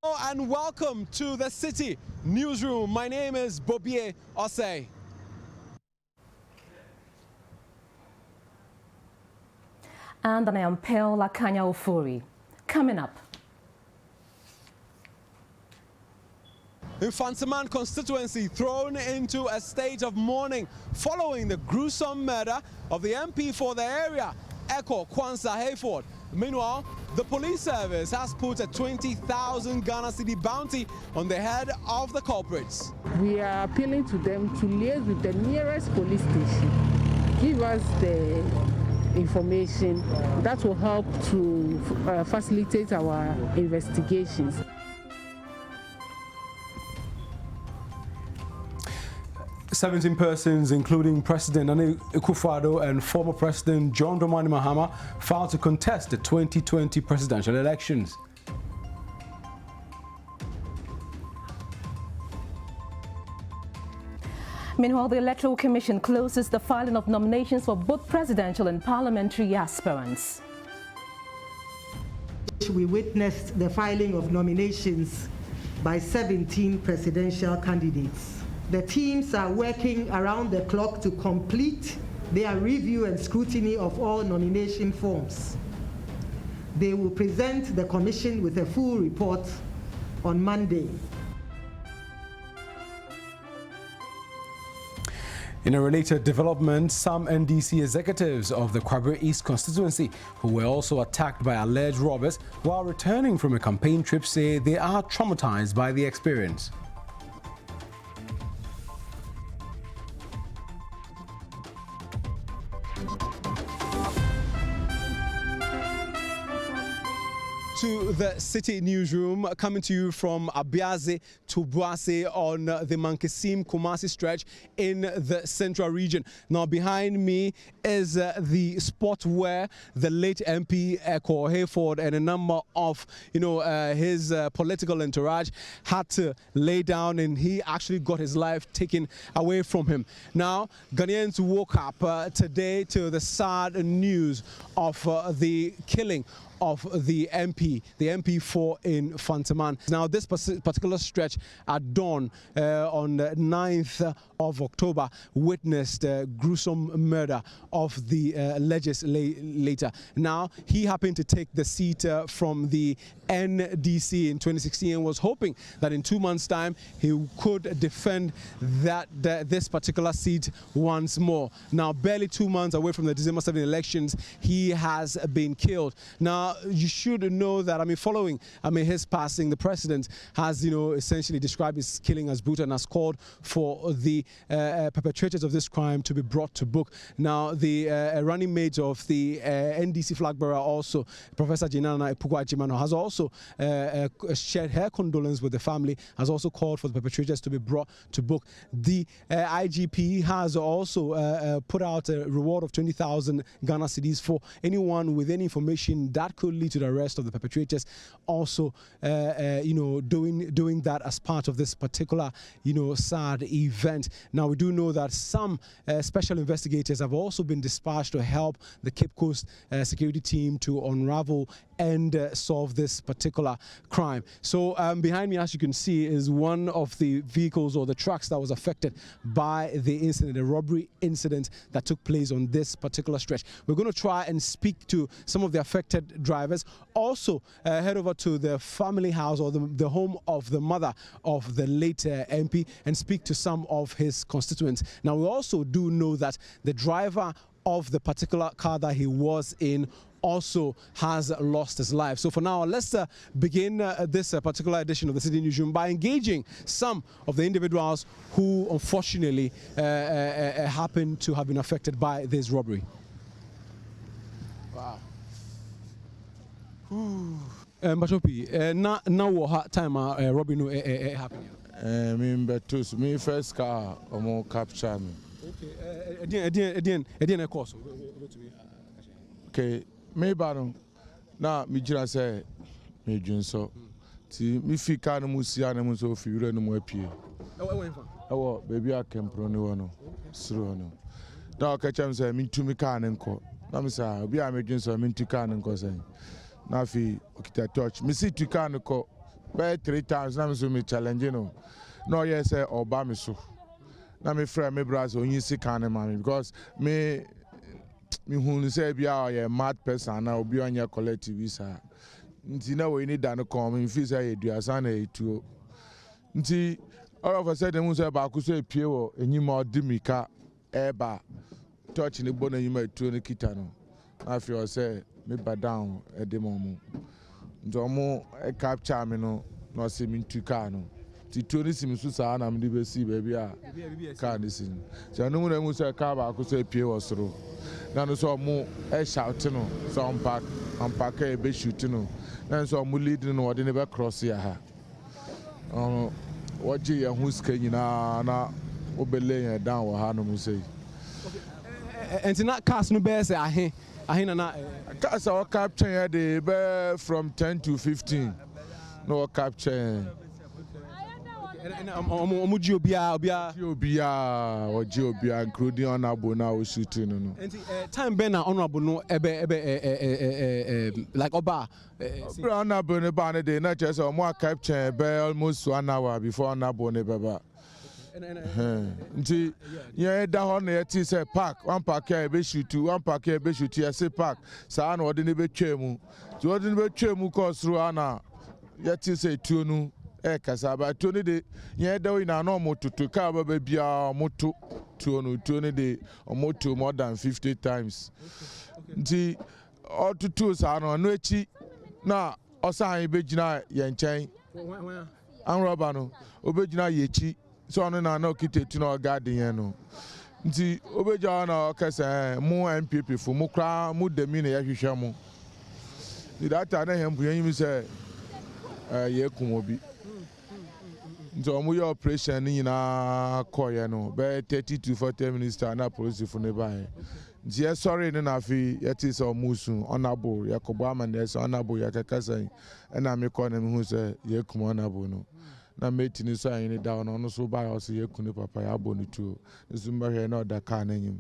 And welcome to the Citi Newsroom. My name is Bobbie Osei. And I am Akanya Ofori. Coming up. In Fantaman constituency thrown into a state of mourning following the gruesome murder of the MP for the area, Echo Kwanza Hayford. Meanwhile, the police service has put a 20,000 Ghana cedi bounty on the head of the culprits. We are appealing to them to liaise with the nearest police station, give us the information that will help to facilitate our investigations. 17 persons, including President Nana Akufo-Addo and former President John Dramani Mahama, filed to contest the 2020 presidential elections. Meanwhile, the Electoral Commission closes the filing of nominations for both presidential and parliamentary aspirants. We witnessed the filing of nominations by 17 presidential candidates. The teams are working around the clock to complete their review and scrutiny of all nomination forms. They will present the Commission with a full report on Monday. In a related development, some NDC executives of the Kwabre East constituency, who were also attacked by alleged robbers while returning from a campaign trip, say they are traumatized by the experience. To the Citi Newsroom, coming to you from Abiaze to Boase on the Mankesim-Kumasi stretch in the central region. Now, behind me is the spot where the late MP Echo Hayford and a number of, his political entourage had to lay down, and he actually got his life taken away from him. Now, Ghanaians woke up today to the sad news of the killing of the MP4 in Fantaman. Now, this particular stretch at dawn on the 9th of October witnessed a gruesome murder of the legislator. Now, he happened to take the seat from the NDC in 2016 and was hoping that in 2 months' time he could defend this particular seat once more. Now, barely 2 months away from the December 7 elections, he has been killed. Now, you should know that, following, his passing, the president has, essentially described his killing as brutal and has called for the perpetrators of this crime to be brought to book. Now, the running mate of the NDC flag bearer, also Professor Jinana Epugwa-Jimano, has also shared her condolence with the family, has also called for the perpetrators to be brought to book. The IGP has also put out a reward of 20,000 Ghana cedis for anyone with any information that could lead to the arrest of the perpetrators. Also, doing that as part of this particular, sad event. Now, we do know that some special investigators have also been dispatched to help the Cape Coast security team to unravel and solve this particular crime. So behind me, as you can see, is one of the vehicles or the trucks that was affected by the incident, the robbery incident that took place on this particular stretch. We're going to try and speak to some of the affected drivers. Also, head over to the family house or the home of the mother of the late MP and speak to some of his constituents. Now, we also do know that the driver of the particular car that he was in also has lost his life. So for now, let's begin this particular edition of the Citi Newsroom by engaging some of the individuals who unfortunately happen to have been affected by this robbery. Wow. Bachopi, now what time robbery no happened? Me first car capture me. Okay, me baron. Na mi jira say me junso. Ti mi fi car no musia na muso fi wura no mu apie. Ewo baby akempro ni wono. Suro no. Na ka chem say mi tumi car ne nko. Na mi say obi a me junso mi tu car ne nko say. Na fi okita touch. Mi si tu car ne ko by 3 times. Now me challenge no. No yes oba me so. Now me friend me brother only see can man because me who say be a mad person now be on your collective visa. Nti na we need dan come in feel say eduasa na etuo. Nti all of a sudden we say ba ku so epie wo enyima odimika eba touch ni bona enyima etuo ne kita no. After I say me ba down e de momu. Nti omo capture me no see me to car no. Ti tuo ni sim so sa na me de be see baby a car ni sin. So no mu say car ba ku so epie wo soro. Na no so omo shout no so unpack e be shoot no. And so I'm leading no ordinary never cross here. What you who's can na obey down or Hanum say. And to not cast no bears, I na cast our capture the bear from 10 to 15. No capture. Obia, including honorable now shooting. Time Ben honorable no like Oba. Honorable ne banner day, not just a more capture bear almost 1 hour before honorable ne baba. Yeah, that one there say park, one park here be shoot, one park here be shoot. I say park. Sa no ordinary be chemu. To ordinary be chemu cause through ana. Yet say tunu. Kasaba Tony de Yeda in a normal to cover baby moto Tony de or moto more than 50 times. The all to two are no nochi na Osei Bejina Yanchain and Robano Obejina Yechi so on no kite to no guardian. The Obejana Cassa more MPP for Mukra Mudemina Yashamo. The data him bring say Yekumobi. So we operation na koye no be 30 to 40 minutes na police for nearby. Je sorry na afi yet is omusu honorable yakobo amande honorable yakakasa na me call them who say yekum honorable no. Na mate ni so any down no so buy us yekuni papa ya bonu tu. Zumba here na da car na nyim.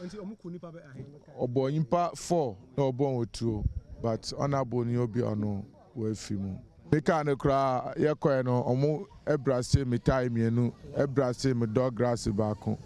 Nti omukuni pa be ahe. Obo nyimpa 4 na obo otu but honorable ni obi ono we fi mu. Mekano kra yekoe no omo ebrase me time enu ebrase me dog grass baako.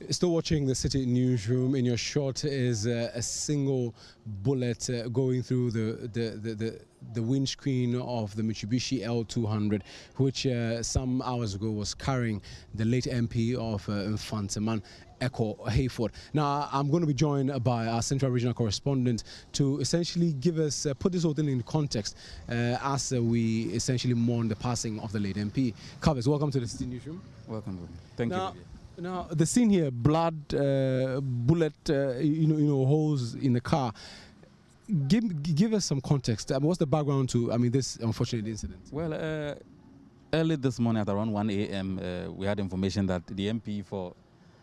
Still watching the Citi Newsroom. In your shot is a single bullet going through the windscreen of the Mitsubishi L200, which some hours ago was carrying the late MP of Mfanteman, Echo Hayford. Now, I'm going to be joined by our Central Regional correspondent to essentially give us, put this whole thing in context as we essentially mourn the passing of the late MP. Covers, welcome to the Citi Newsroom. Welcome, thank you. Now, the scene here, blood, bullet, holes in the car. Give us some context. What's the background to, this unfortunate incident? Well, early this morning at around 1 a.m., we had information that the MP for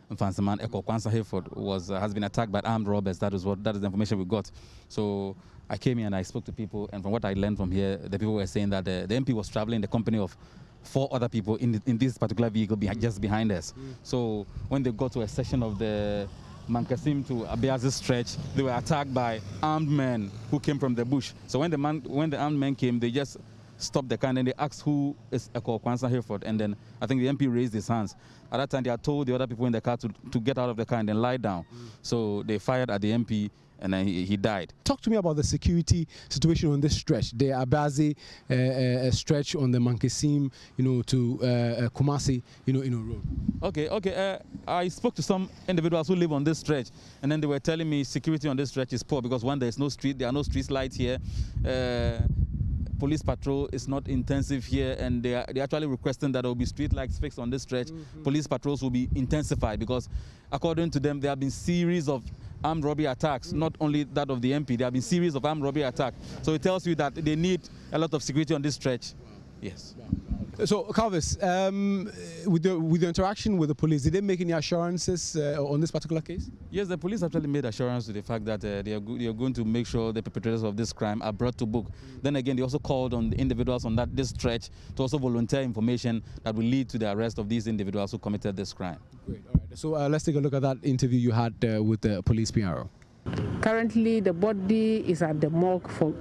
Mfanteman, Echo Hayford, has been attacked by armed robbers. That is the information we got. So I came here and I spoke to people, and from what I learned from here, the people were saying that the MP was traveling in the company of 4 other people in this particular vehicle just behind us. So when they got to a section of the Mankasim to Abiazi stretch, they were attacked by armed men who came from the bush. So when the armed men came, they just stopped the car and they asked who is Echo Hayford, and then I think the MP raised his hands. At that time, they had told the other people in the car to get out of the car and then lie down. So they fired at the MP, and then he died. Talk to me about the security situation on this stretch, the Abiazi stretch on the Mankasim, to Kumasi, road. Okay. I spoke to some individuals who live on this stretch, and then they were telling me security on this stretch is poor because one, there are no street lights here. Police patrol is not intensive here, and they're actually requesting that there will be street lights fixed on this stretch. Police patrols will be intensified because, according to them, there have been series of armed robbery attacks, not only that of the MP, there have been series of armed robbery attacks. So it tells you that they need a lot of security on this stretch. Yes. So, Calvis, with the interaction with the police, did they make any assurances on this particular case? Yes, the police actually made assurance to the fact that they are going to make sure the perpetrators of this crime are brought to book. Then again, they also called on the individuals on this stretch to also volunteer information that will lead to the arrest of these individuals who committed this crime. Great. All right. So let's take a look at that interview you had with the police PRO. Currently, the body is at the morgue for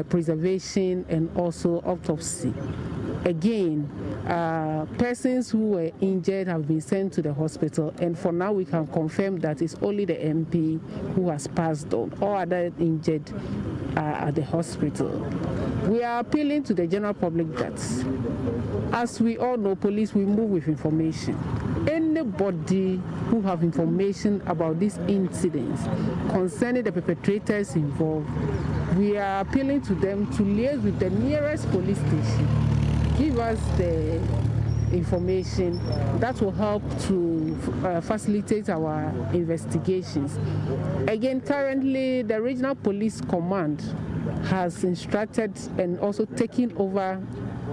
preservation and also autopsy. Again, persons who were injured have been sent to the hospital, and for now we can confirm that it's only the MP who has passed on. All other injured are at the hospital. We are appealing to the general public that, as we all know, police will move with information. Anybody who have information about these incidents concerning the perpetrators involved, we are appealing to them to liaise with the nearest police station. Give us the information that will help to facilitate our investigations. Again, currently the Regional Police Command has instructed and also taken over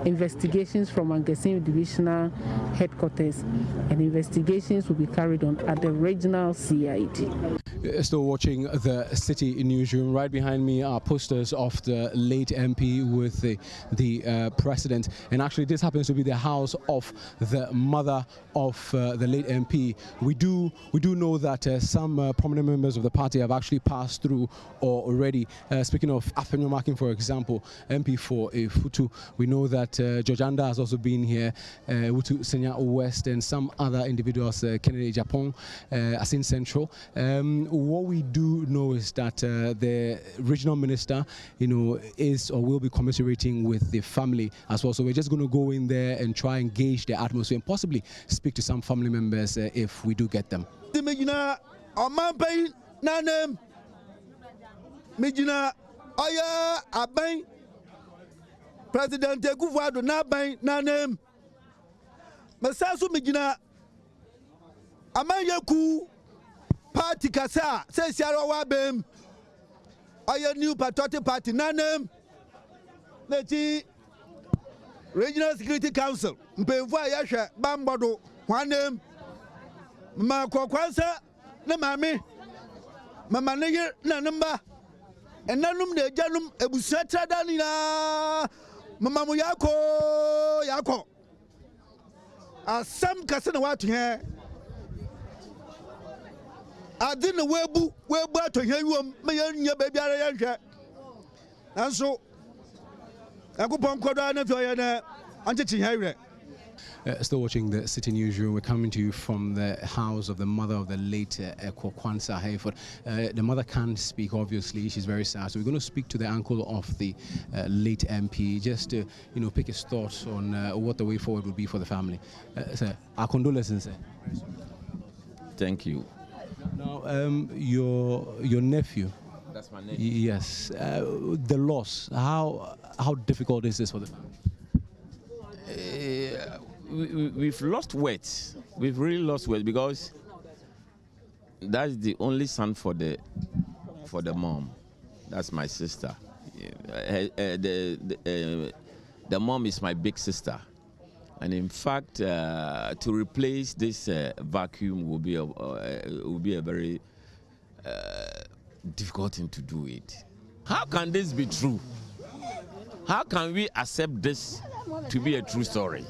investigations from Angesim Divisional Headquarters, and investigations will be carried on at the Regional CID. Still watching the Citi Newsroom. Right behind me are posters of the late MP with the president, and actually this happens to be the house of the mother of the late MP. We do know that some prominent members of the party have actually passed through already. Speaking of Akanya Marking, for example, MP for Futu, we know that George Anda has also been here, Wutu Senya West, and some other individuals, Kennedy Japan, Asin Central. What we do know is that the regional minister, is or will be commiserating with the family as well. So we're just going to go in there and try and gauge the atmosphere and possibly speak to some family members if we do get them. President Ekufuado Naban Nanem Masasu Mijina Amanyaku Party Kasa says Yarawa Bem Aya New Patriotic Party Nanem Neti Regional Security Council Mpemfua Yasha Bambodo Wanem Makokwansa Namami Mamanege Nanamba and Nanum de Janum Ebusatra Danina Mamamu Yako Some Casana what here. I didn't webu to hear you, my baby. And so I go on Kodana to Anti. Still watching the Citi Newsroom. We're coming to you from the house of the mother of the late Kwanza Hayford. The mother can't speak, obviously. She's very sad. So we're going to speak to the uncle of the late MP, just to pick his thoughts on what the way forward would be for the family. Sir, our condolences, sir. Thank you. Now, your nephew. That's my nephew. Yes. The loss. How difficult is this for the family? We've lost weight. We've really lost weight because that's the only son for the mom. That's my sister. The mom is my big sister, and in fact, to replace this vacuum will be a very difficult thing to do it. How can this be true? How can we accept this to be a true story?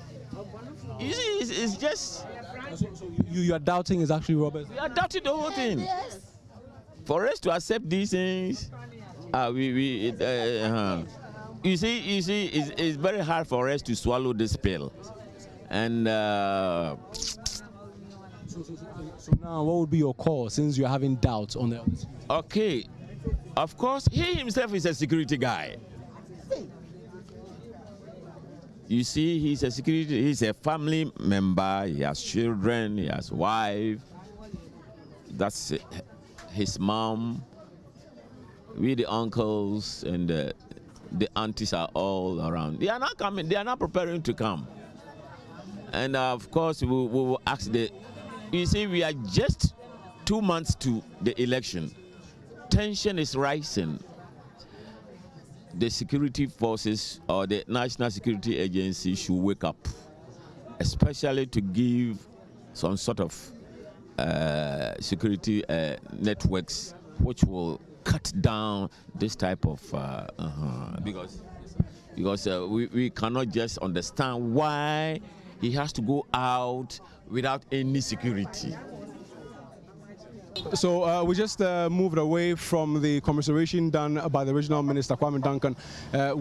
You see, it's just... So you are doubting is actually Robert? We are doubting the whole thing. Yes. For us to accept these things, you see, it's very hard for us to swallow this pill. And... So now, what would be your call, since you're having doubts on the... Okay, of course, he himself is a security guy. You see, he's a family member, he has children, he has wife. That's his mom. We, the uncles and the aunties are all around. They are not coming, they are not preparing to come. And of course, we will ask you see, we are just 2 months to the election. Tension is rising. The security forces or the National Security Agency should wake up, especially to give some sort of security networks which will cut down this type of because we cannot just understand why he has to go out without any security. So we just moved away from the commiseration done by the Regional Minister Kwame Duncan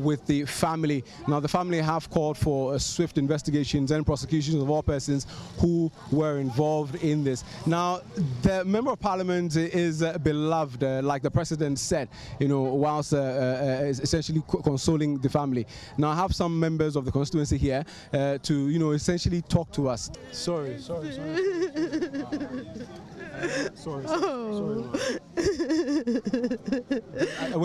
with the family. Now the family have called for swift investigations and prosecutions of all persons who were involved in this. Now the Member of Parliament is beloved, like the President said, whilst essentially consoling the family. Now I have some members of the constituency here to essentially talk to us. Sorry. Sorry.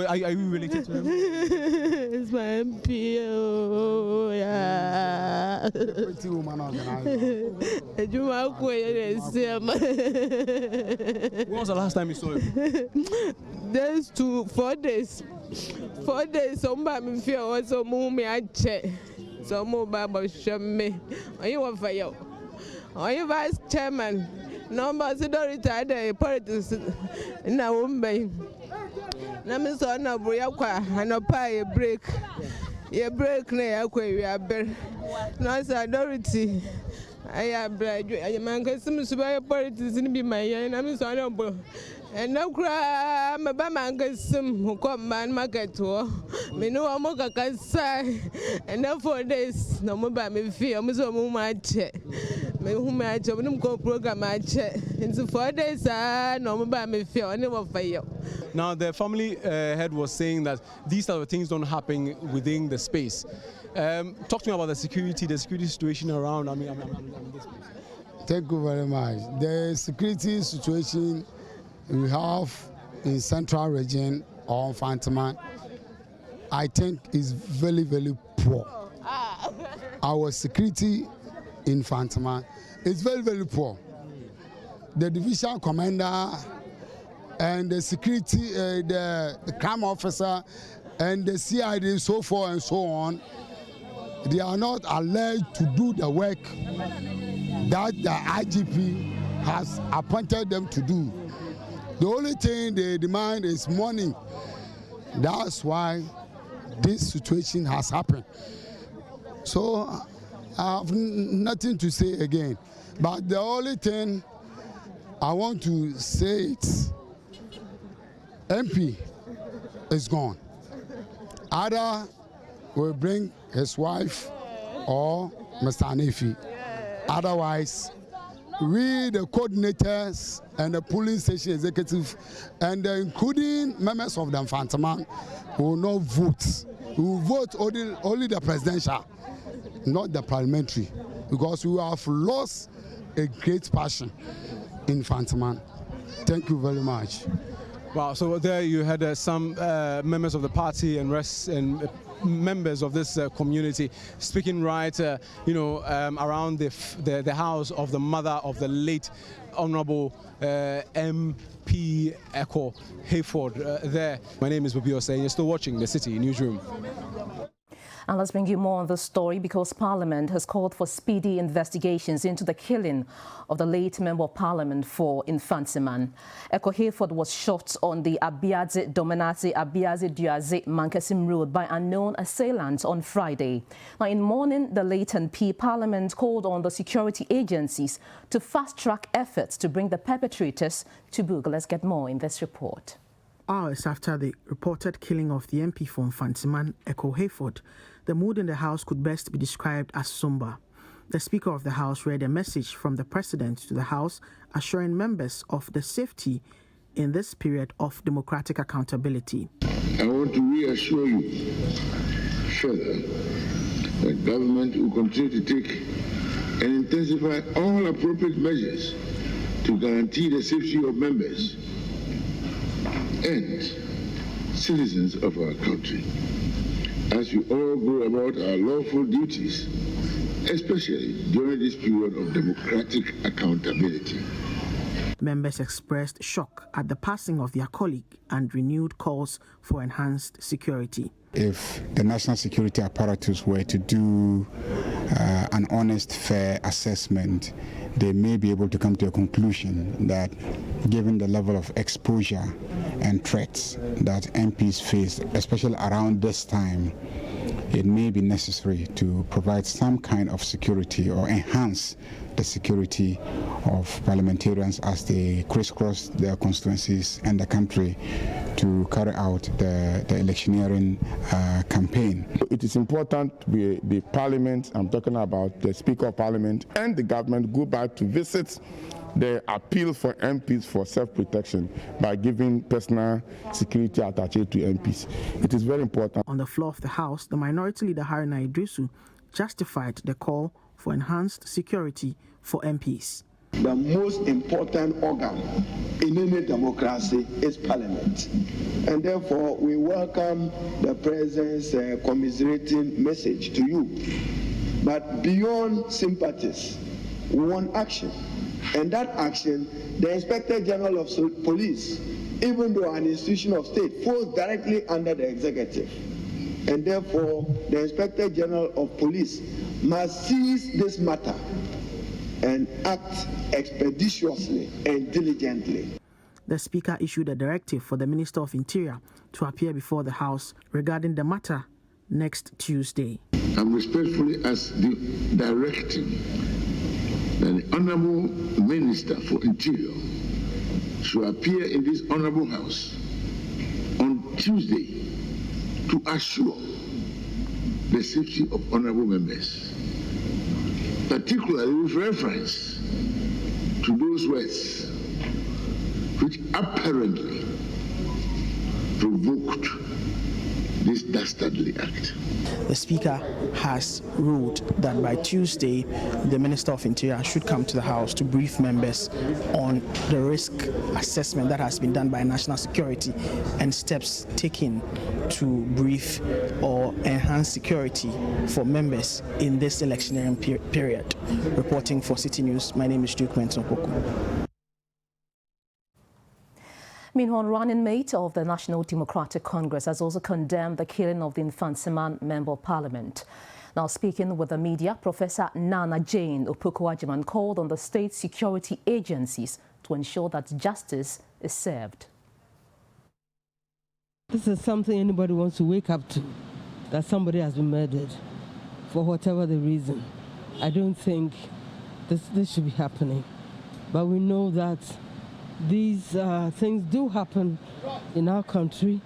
Are you related to him? It's my MP. Oh, yeah. Pretty woman When was the last time you saw him? There's 4 days. 4 days. Somebody feel also move me. I check. Some more Bible show me. Are you a fire? Are you vice chairman? Number retired politics in a woman. Namis on a break and a pie break. You break near we are better. No, authority. I am graduate. I am going to politics in be my young. I'm so and no cry, my bama who come man market tour. Me know I'm a can say, and now 4 days, no more by me fear, I'm so much. Me whom I job them go program I check. In 4 days, no more by me fear, I never fail. Now the family head was saying that these type of things don't happen within the space. Talk to me about the security situation around. I mean this place. Thank you very much. The security situation we have in Central Region or Fantaman, I think is very, very poor. Our security in Fantaman is very, very poor. The division commander and the security, the crime officer and the CID, so forth and so on, they are not allowed to do the work that the IGP has appointed them to do. The only thing they demand is money. That's why this situation has happened. So I have nothing to say again. But the only thing I want to say is MP is gone. Either will bring his wife or Mr. Anefi. Otherwise, we, the coordinators and the police station executive, and including members of the Fantaman, will not vote. We will vote only the presidential, not the parliamentary, because we have lost a great passion in Fantaman. Thank you very much. Wow, so there you had some members of the party and members of this community speaking right, around the house of the mother of the late Honorable MP Echo Hayford there. My name is Bobbie Osei, and you're still watching the Citi Newsroom. And let's bring you more on this story because Parliament has called for speedy investigations into the killing of the late Member of Parliament for Infantsiman. Echo Hayford was shot on the Abiadze Dominati Abiadze Duaze Mankesim Road by unknown assailants on Friday. Now, in morning, the late MP Parliament called on the security agencies to fast-track efforts to bring the perpetrators to book. Let's get more in this report. Hours after the reported killing of the MP from Infantsiman, Echo Hayford, the mood in the House could best be described as somber. The Speaker of the House read a message from the President to the House assuring members of the safety in this period of democratic accountability. I want to reassure you further that government will continue to take and intensify all appropriate measures to guarantee the safety of members and citizens of our country as we all go about our lawful duties, especially during this period of democratic accountability. Members expressed shock at the passing of their colleague and renewed calls for enhanced security. If the national security apparatus were to do an honest, fair assessment, they may be able to come to a conclusion that given the level of exposure and threats that MPs face, especially around this time, it may be necessary to provide some kind of security or enhance the security of parliamentarians as they crisscross their constituencies and the country to carry out the electioneering campaign. It is important the Parliament, I'm talking about the Speaker of Parliament and the government, go back to visit the appeal for MPs for self-protection by giving personal security attached to MPs. It is very important. On the floor of the House, the Minority Leader Haruna Idrisu justified the call for enhanced security for MPs. The most important organ in any democracy is Parliament. And therefore, we welcome the President's commiserating message to you. But beyond sympathies, we want action. And that action, the Inspector General of Police, even though an institution of state, falls directly under the executive. And therefore, the Inspector General of Police must seize this matter and act expeditiously and diligently. The Speaker issued a directive for the Minister of Interior to appear before the House regarding the matter next Tuesday. I'm respectfully directing that the Honourable Minister for Interior should appear in this Honourable House on Tuesday to assure the safety of honourable members, particularly with reference to those words which apparently provoked this dastardly act. The Speaker has ruled that by Tuesday, the Minister of Interior should come to the House to brief members on the risk assessment that has been done by National Security and steps taken to brief or enhance security for members in this electioneering period. Reporting for Citi News, my name is Duke Mensokoko. Meanwhile, running mate of the National Democratic Congress has also condemned the killing of the Infantsiman Member of Parliament. Now, speaking with the media, Professor Nana Jane Opoku-Agyeman called on the state security agencies to ensure that justice is served. This is something anybody wants to wake up to, that somebody has been murdered for whatever the reason. I don't think this should be happening. But we know that these things do happen in our country,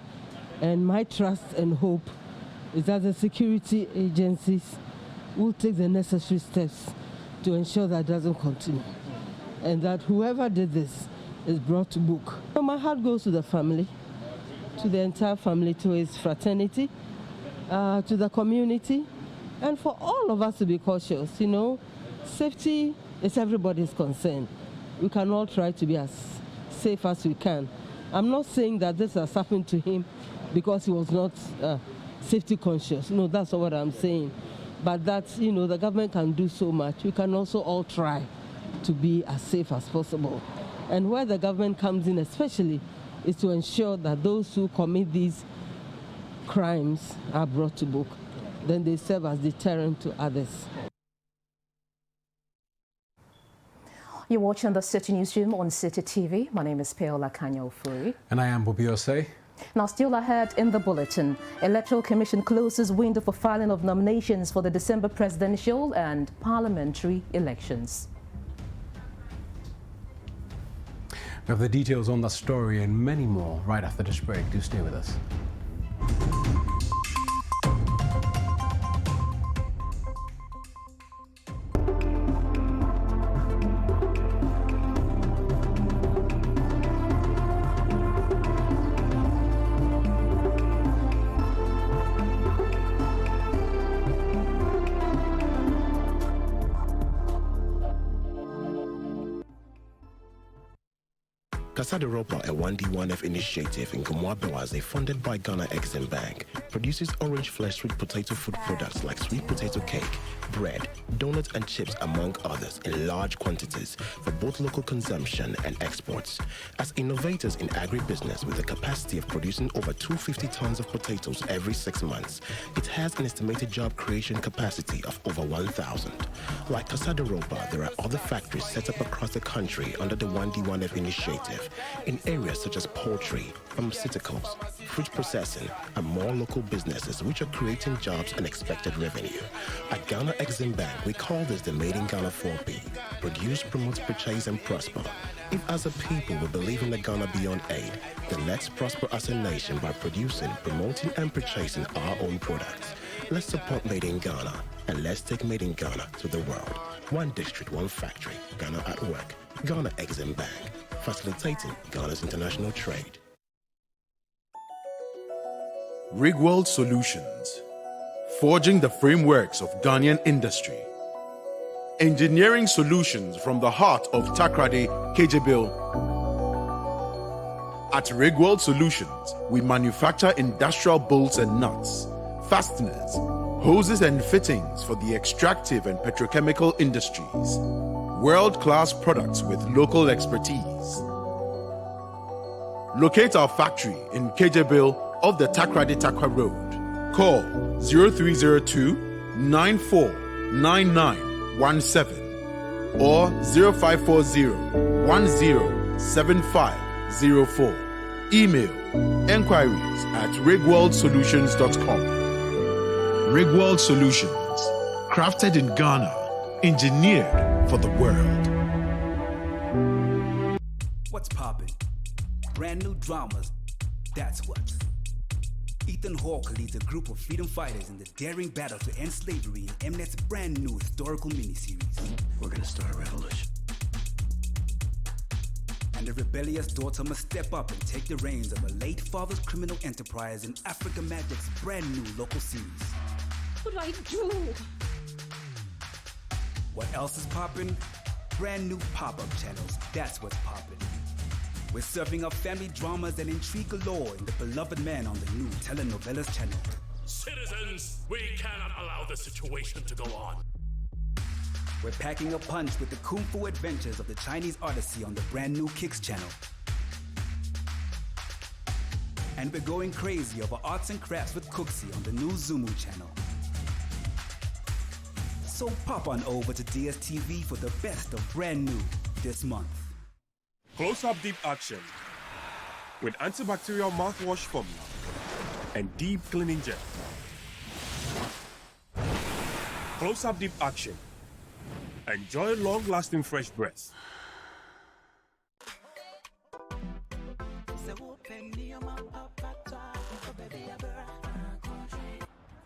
and my trust and hope is that the security agencies will take the necessary steps to ensure that doesn't continue, and that whoever did this is brought to book. So my heart goes to the family, to the entire family, to his fraternity, to the community, and for all of us to be cautious. You know, safety is everybody's concern. We can all try to be as safe as we can. I'm not saying that this has happened to him because he was not safety conscious. No, that's not what I'm saying. But that, you know, the government can do so much. We can also all try to be as safe as possible. And where the government comes in especially is to ensure that those who commit these crimes are brought to book. Then they serve as deterrent to others. You're watching the Citi Newsroom on Citi TV. My name is Akanya Ofori. And I am Bobbie Osei. Now, still ahead in the bulletin, Electoral Commission closes window for filing of nominations for the December presidential and parliamentary elections. We have the details on the story and many more right after this break. Do stay with us. Kasadiropa, a 1D1F initiative in Kumwabewaze funded by Ghana Exim Bank, produces orange flesh sweet potato food products like sweet potato cake, bread, donuts and chips among others in large quantities for both local consumption and exports. As innovators in agribusiness with the capacity of producing over 250 tons of potatoes every 6 months, it has an estimated job creation capacity of over 1,000. Like Casaderoba, there are other factories set up across the country under the 1D1F initiative in areas such as poultry, pharmaceuticals, fruit processing, and more local businesses which are creating jobs and expected revenue. At Ghana Exim Bank, we call this the Made in Ghana 4P. Produce, promote, purchase, and prosper. If as a people we believe in the Ghana beyond aid, then let's prosper as a nation by producing, promoting, and purchasing our own products. Let's support Made in Ghana, and let's take Made in Ghana to the world. One district, one factory. Ghana at work. Ghana Exim Bank. Facilitating Ghana's international trade. Rigworld Solutions, forging the frameworks of Ghanaian industry. Engineering solutions from the heart of Takrady, Kejebil. At Rigworld Solutions, we manufacture industrial bolts and nuts, fasteners, hoses and fittings for the extractive and petrochemical industries. World-class products with local expertise. Locate our factory in Kejebil off the Takrady Takwa Road. Call 0302 949917 or 0540 107504. Email enquiries at rigworldsolutions.com. Rigworld Solutions, crafted in Ghana, engineered for the world. What's poppin'? Brand new dramas, that's what. Ethan Hawke leads a group of freedom fighters in the daring battle to end slavery in Mnet's brand new historical miniseries. We're gonna start a revolution. And the rebellious daughter must step up and take the reins of a late father's criminal enterprise in Africa Magic's brand new local series. What do I do? What else is poppin'? Brand new pop-up channels, that's what's poppin'. We're serving up family dramas and intrigue galore in The Beloved Man on the new telenovelas channel. Citizens, we cannot allow this situation to go on. We're packing a punch with the kung fu adventures of the Chinese Odyssey on the brand new Kicks channel. And we're going crazy over arts and crafts with Cooksey on the new Zumu channel. So pop on over to DSTV for the best of brand new this month. Close-up deep action with antibacterial mouthwash formula and deep cleaning gel. Close-up deep action. Enjoy long-lasting fresh breath.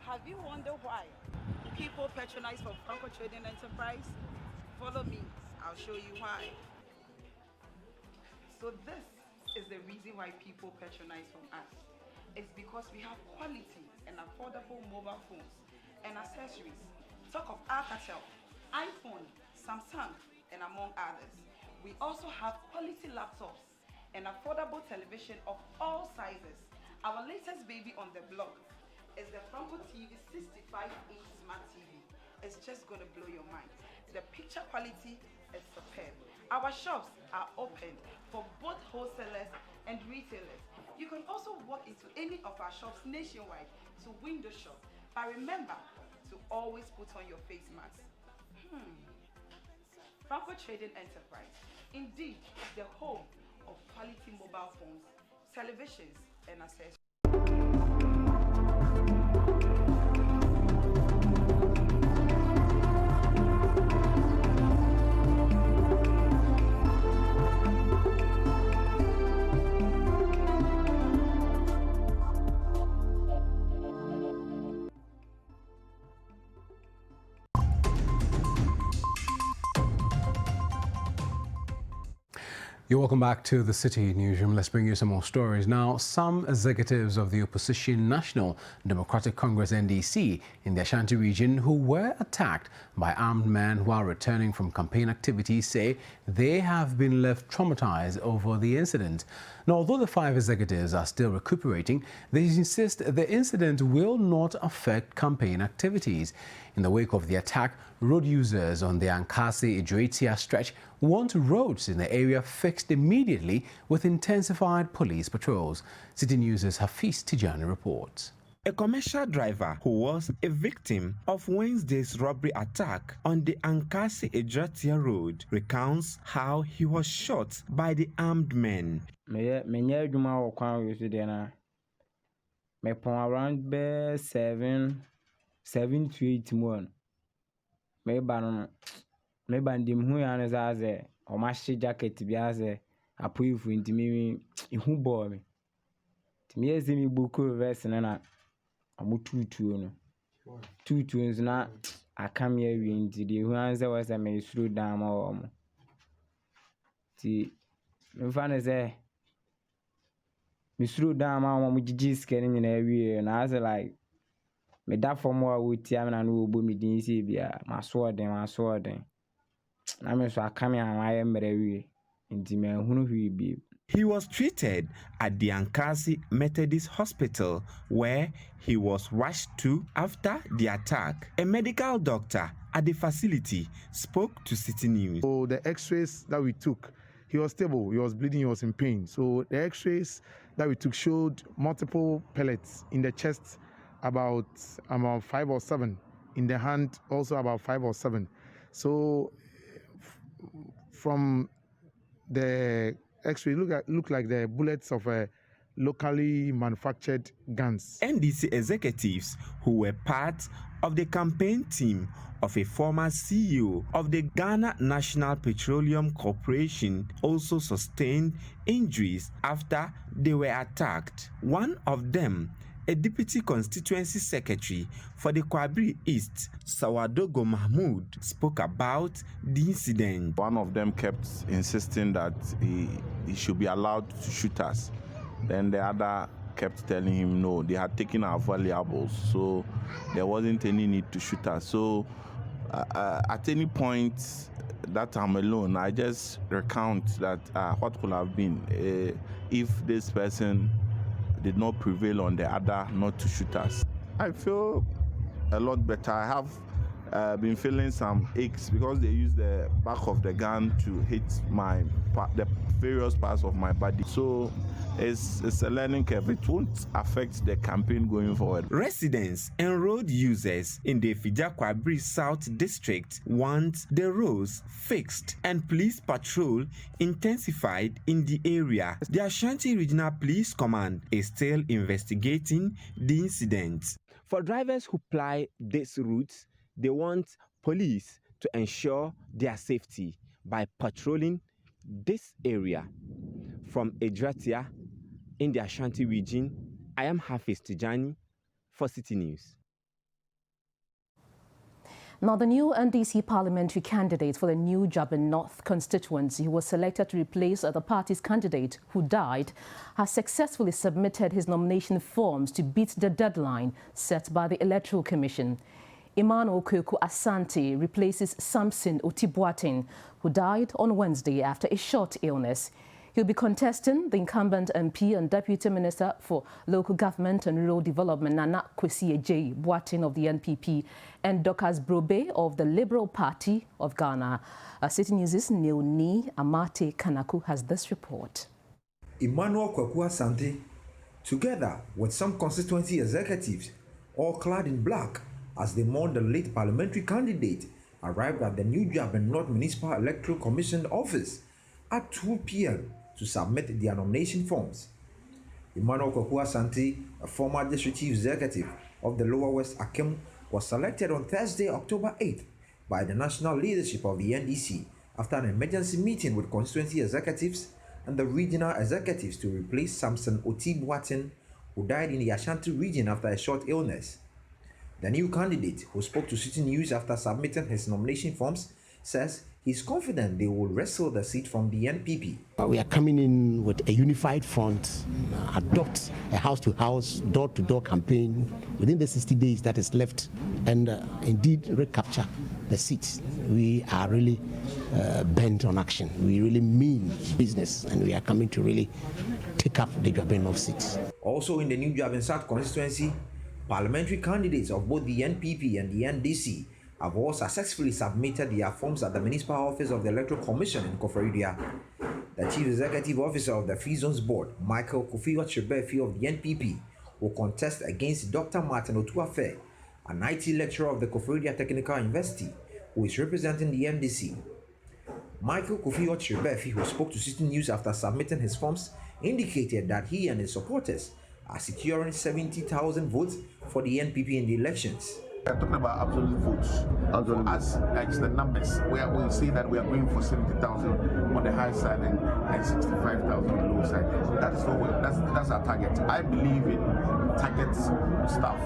Have you wondered why people patronize for Franco Trading Enterprise? Follow me, I'll show you why. So this is the reason why people patronize from us. It's because we have quality and affordable mobile phones and accessories. Talk of Alcatel, iPhone, Samsung, and among others. We also have quality laptops and affordable television of all sizes. Our latest baby on the block is the Franco TV 65-inch Smart TV. It's just gonna blow your mind. The picture quality is superb. Our shops are open for both wholesalers and retailers. You can also walk into any of our shops nationwide to window shop. But remember to always put on your face mask. Franco Trading Enterprise, indeed the home of quality mobile phones, televisions, and accessories. You're welcome back to the Citi Newsroom. Let's bring you some more stories. Now, some executives of the opposition National Democratic Congress NDC in the Ashanti region who were attacked by armed men while returning from campaign activities say they have been left traumatized over the incident. Now, although the 5 executives are still recuperating, they insist the incident will not affect campaign activities. In the wake of the attack, road users on the Ankasi-Idretia stretch want roads in the area fixed immediately with intensified police patrols. Citi News' Hafiz Tijani reports. A commercial driver who was a victim of Wednesday's robbery attack on the Ankasi-Idretia road recounts how he was shot by the armed men. Me around 7 to 8 months. Me bandim hu ya zaze o ma shi jacket bi aze apoyi fu ntimi ihu bo me timi ezimi buku verse na amututu no tutu na akamya wi nti de hu anze wasa me suru dan ma wo mo ti mfa ne ze me suru dan ma wo mo jiji skene nyina wi na as like me da for mo wuti am na no obo me din si bia maso den na me so Akanya amaye mrewi nti me hunu hwi bi. He was treated at the Ankasi Methodist Hospital where he was rushed to after the attack. A medical doctor at the facility spoke to Citi News. So the x-rays that we took, he was stable, he was bleeding, he was in pain. So the x-rays that we took showed multiple pellets in the chest, about 5 or 7, in the hand also about 5 or 7. So from the x-ray, look like the bullets of locally manufactured guns. NDC executives who were part of the campaign team of a former CEO of the Ghana National Petroleum Corporation also sustained injuries after they were attacked. One of them, a deputy constituency secretary for the Kwabri East, Sawadogo Mahmoud, spoke about the incident. One of them kept insisting that he should be allowed to shoot us. Then the other kept telling him no, they had taken our valuables, so there wasn't any need to shoot us. So at any point that I'm alone, I just recount that what could have been if this person did not prevail on the other not to shoot us. I feel a lot better. I have been feeling some aches because they used the back of the gun to hit the various parts of my body. So it's a learning curve. It won't affect the campaign going forward. Residents and road users in the Kwabri South District want the roads fixed and police patrol intensified in the area. The Ashanti Regional Police Command is still investigating the incident. For drivers who ply these routes, they want police to ensure their safety by patrolling this area. From Idretia in the Ashanti region, I am Hafiz Tijani for Citi News. Now, the new NDC parliamentary candidate for the New Japan North constituency, who was selected to replace the party's candidate who died, has successfully submitted his nomination forms to beat the deadline set by the Electoral Commission. Emmanuel Kweku Asante replaces Samson Otibuatin, who died on Wednesday after a short illness. He'll be contesting the incumbent MP and Deputy Minister for Local Government and Rural Development, Nana Kwesi J. Boatin of the NPP, and Dorcas Brobe of the Liberal Party of Ghana. Citi News' Neoni Amate Kanaku has this report. Emmanuel Kweku Asante, together with some constituency executives, all clad in black, as they mourn the late parliamentary candidate, arrived at the New Japan North Municipal Electoral Commission office at 2 p.m. to submit their nomination forms. Emmanuel Kweku Asante, a former district chief executive of the Lower West Akem, was selected on Thursday, October 8th by the national leadership of the NDC after an emergency meeting with constituency executives and the regional executives to replace Samson Otibuatin, who died in the Ashanti region after a short illness. The new candidate, who spoke to Citi News after submitting his nomination forms, says he's confident they will wrestle the seat from the NPP. We are coming in with a unified front, adopt a house-to-house, door-to-door campaign within the 60 days that is left, and indeed recapture the seats. We are really bent on action. We really mean business, and we are coming to really take up the Dwabin North seats. Also in the New Dwabin South constituency, parliamentary candidates of both the NPP and the NDC have all successfully submitted their forms at the Municipal Office of the Electoral Commission in Ofori. The Chief Executive Officer of the Free Zones Board, Michael Kofi-Otchebefi of the NPP, will contest against Dr. Martin Otuafe, an IT lecturer of the Ofori Technical University, who is representing the NDC. Michael Kofi-Otchebefi, who spoke to Citi News after submitting his forms, indicated that he and his supporters are securing 70,000 votes for the NPP in the elections. We're talking about absolute votes. For us, it's the numbers. We see that we are going for 70,000 on the high side and 65,000 on the low side. That's our target. I believe in target stuff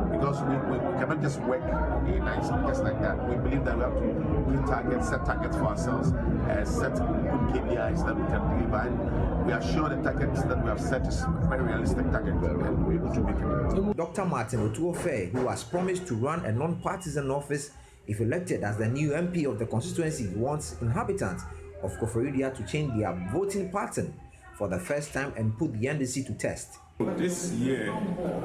because we cannot just work just like that. We believe that we have to set targets for ourselves, set good KPIs that we can deliver. And we are sure the targets that we have set is very realistic target and we're able to make it. Dr. Martin Otuafe, who has promised to run a non-partisan office if elected as the new MP of the constituency, wants inhabitants of Ofori to change their voting pattern for the first time and put the NDC to test. This year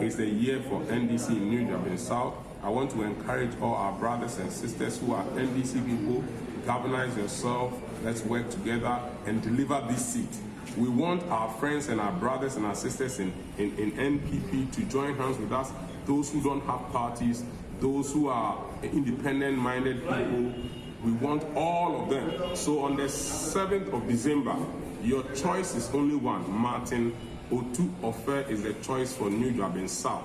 is the year for NDC in New Dwabin South. I want to encourage all our brothers and sisters who are NDC people, galvanize yourself, let's work together and deliver this seat. We want our friends and our brothers and our sisters in NPP to join hands with us, those who don't have parties, those who are independent-minded people. We want all of them. So on the 7th of December, your choice is only one. Martin Otuafe is the choice for New Dwabin South.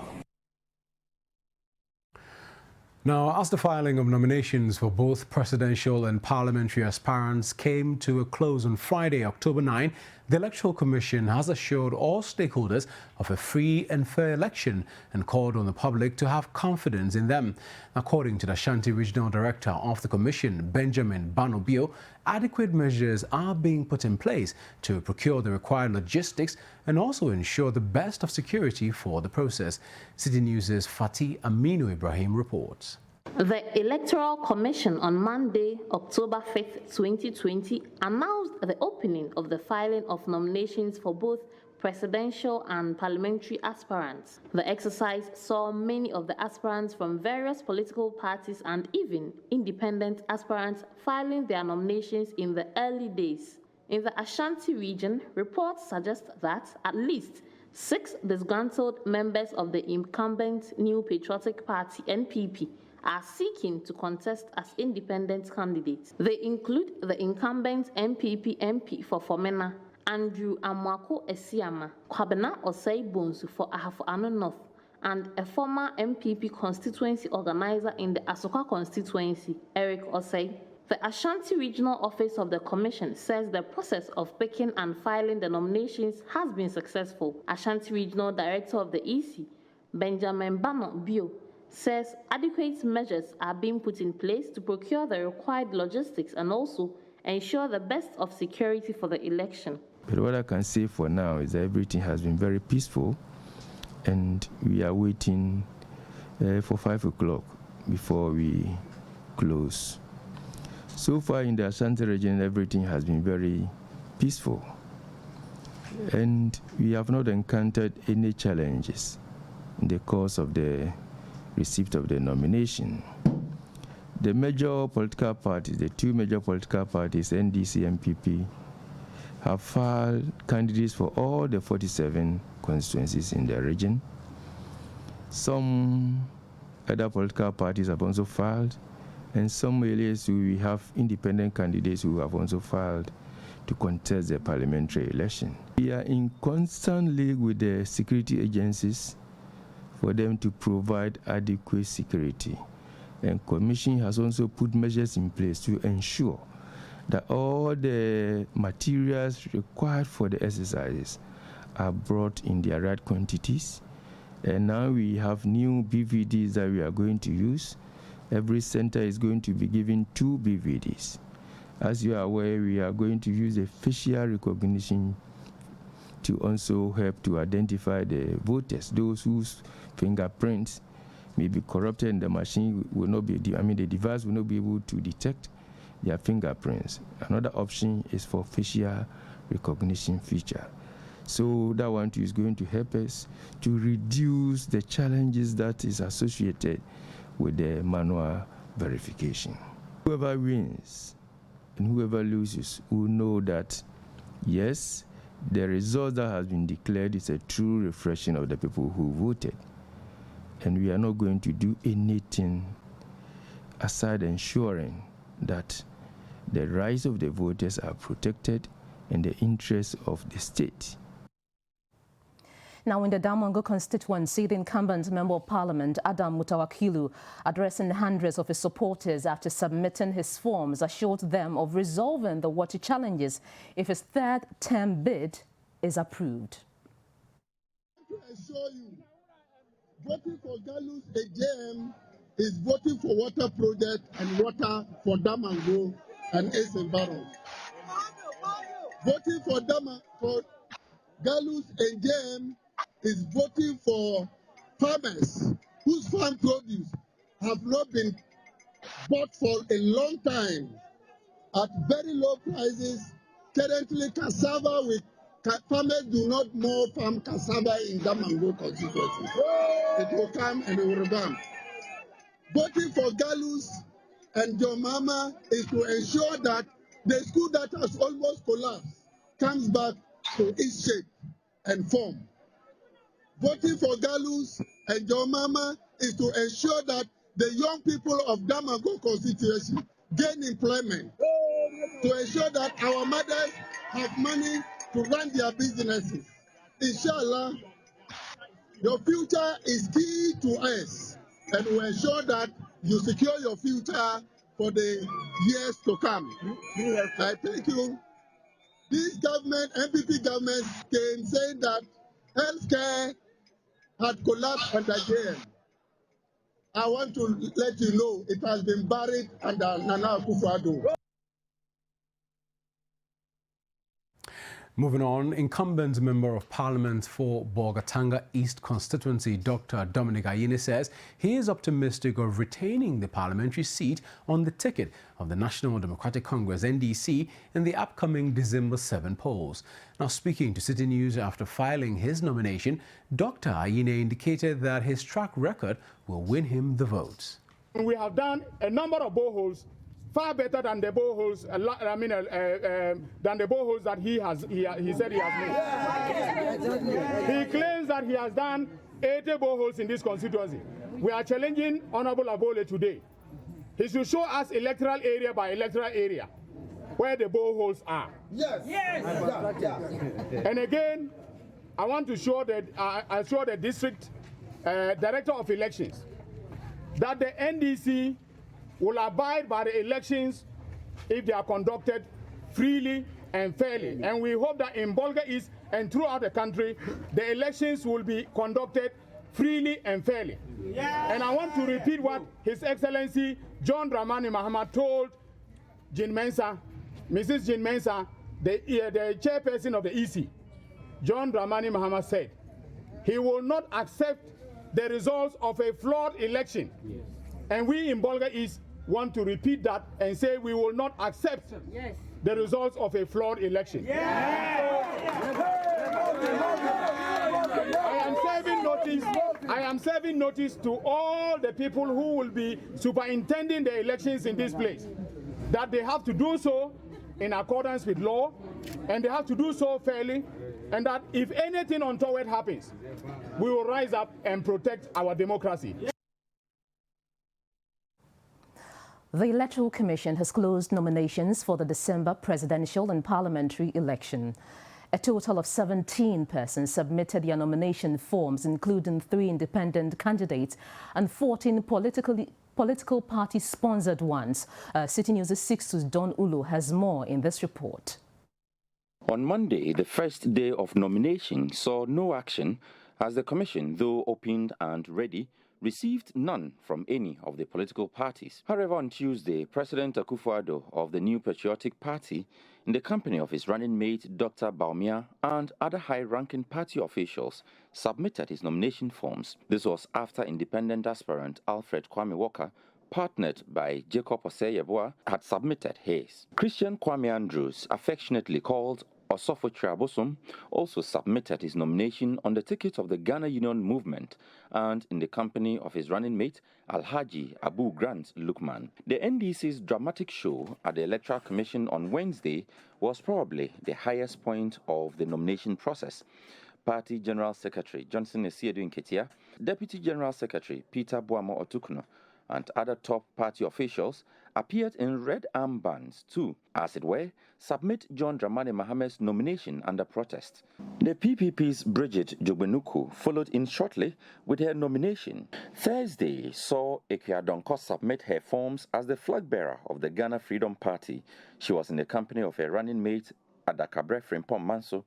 Now, as the filing of nominations for both presidential and parliamentary aspirants came to a close on Friday, October 9, the Electoral Commission has assured all stakeholders of a free and fair election and called on the public to have confidence in them. According to the Ashanti Regional Director of the Commission, Benjamin Banobio, adequate measures are being put in place to procure the required logistics and also ensure the best of security for the process. Citi News' Fatih Aminu Ibrahim reports. The Electoral Commission on Monday, October 5th, 2020, announced the opening of the filing of nominations for both presidential and parliamentary aspirants. The exercise saw many of the aspirants from various political parties and even independent aspirants filing their nominations in the early days. In the Ashanti region, reports suggest that at least 6 disgruntled members of the incumbent New Patriotic Party, NPP, are seeking to contest as independent candidates. They include the incumbent NPP MP for Fomena, Andrew Amwako Esiama, Kwabena Osei Bonsu for Ahafo Ano North, and a former MPP constituency organizer in the Asoka constituency, Eric Osei. The Ashanti Regional Office of the Commission says the process of picking and filing the nominations has been successful. Ashanti Regional Director of the EC, Benjamin Banobio, says adequate measures are being put in place to procure the required logistics and also ensure the best of security for the election. But what I can say for now is that everything has been very peaceful and we are waiting for 5 o'clock before we close. So far in the Ashanti region, everything has been very peaceful and we have not encountered any challenges in the course of the receipt of the nomination. The major political parties, the 2 major political parties, NDC and MPP, have filed candidates for all the 47 constituencies in the region. Some other political parties have also filed, and some areas we have independent candidates who have also filed to contest the parliamentary election. We are in constant league with the security agencies for them to provide adequate security. And Commission has also put measures in place to ensure that all the materials required for the exercises are brought in their right quantities. And now we have new BVDs that we are going to use. Every center is going to be given 2 BVDs. As you are aware, we are going to use the facial recognition to also help to identify the voters, those whose fingerprints may be corrupted and the machine will not be, the device will not be able to detect their fingerprints. Another option is for facial recognition feature. So that one too is going to help us to reduce the challenges that is associated with the manual verification. Whoever wins and whoever loses will know that, yes, the result that has been declared is a true reflection of the people who voted. And we are not going to do anything aside ensuring that the rights of the voters are protected and the interests of the state. Now, in the Damongo constituency, the incumbent Member of Parliament, Adam Mutawakilu, addressing hundreds of his supporters after submitting his forms, assured them of resolving the water challenges if his third-term bid is approved. To assure you, voting for Galus AJM is voting for water project and water for Damongo and its environment. Voting for Galus AJM is voting for farmers whose farm produce have not been bought for a long time at very low prices. Currently, cassava farmers do not more farm cassava in Damongo constituency. It will come and it will revamp. Voting for Galus and John Mama is to ensure that the school that has almost collapsed comes back to its shape and form. Voting for Galus and John Mama is to ensure that the young people of Damongo constituency gain employment, to ensure that our mothers have money to run their businesses. Inshallah, your future is key to us, and we ensure that you secure your future for the years to come. I thank you. This government, MPP government, came saying that healthcare had collapsed under JM. I want to let you know it has been buried under Nana Akufo-Addo. Moving on, incumbent Member of Parliament for Bolgatanga East constituency, Dr. Dominic Ayine, says he is optimistic of retaining the parliamentary seat on the ticket of the National Democratic Congress, NDC, in the upcoming December 7 polls. Now, speaking to Citi News after filing his nomination, Dr. Ayine indicated that his track record will win him the votes. We have done a number of boreholes far better than the boreholes. Than the boreholes that he said he has made. He claims that he has done 80 boreholes in this constituency. We are challenging Honorable Abole today. He should show us electoral area by electoral area where the boreholes are. Yes. Yes. And again, I want to show that I assure the district director of elections that the NDC will abide by the elections if they are conducted freely and fairly. And we hope that in Bolga East and throughout the country, the elections will be conducted freely and fairly. Yeah. And I want to repeat what His Excellency John Dramani Mahama told Jean Mensah, Mrs. Jean Mensah, the chairperson of the EC. John Dramani Mahama said he will not accept the results of a flawed election. Yes. And we in Bolga East want to repeat that and say we will not accept the results of a flawed election. I am serving notice to all the people who will be superintending the elections in this place that they have to do so in accordance with law, and they have to do so fairly, and that if anything untoward happens, we will rise up and protect our democracy. The Electoral Commission has closed nominations for the December presidential and parliamentary election. A total of 17 persons submitted their nomination forms, including 3 independent candidates and 14 political party-sponsored ones. Citi News' Sixtus Don Ulu has more in this report. On Monday, the first day of nomination saw no action as the Commission, though opened and ready, received none from any of the political parties. However, on Tuesday, President Akufo-Addo of the New Patriotic Party, in the company of his running mate Dr. Bawumia and other high-ranking party officials, submitted his nomination forms. This was after independent aspirant Alfred Kwame Walker, partnered by Jacob Osei, had submitted his. Christian Kwame Andrews, affectionately called Osei, also submitted his nomination on the ticket of the Ghana Union Movement and in the company of his running mate Alhaji Abu Grant Lukman. The NDC's dramatic show at the Electoral Commission on Wednesday was probably the highest point of the nomination process. Party General Secretary Johnson Esiedu Nketia, Deputy General Secretary Peter Boamo Otukuno, and other top party officials appeared in red armbands to, as it were, submit John Dramani Mahame's nomination under protest. The PPP's Bridget Jogbenuku followed in shortly with her nomination. Thursday saw Ekua Donko submit her forms as the flag bearer of the Ghana Freedom Party. She was in the company of her running mate Adakabre Frimpong Manso.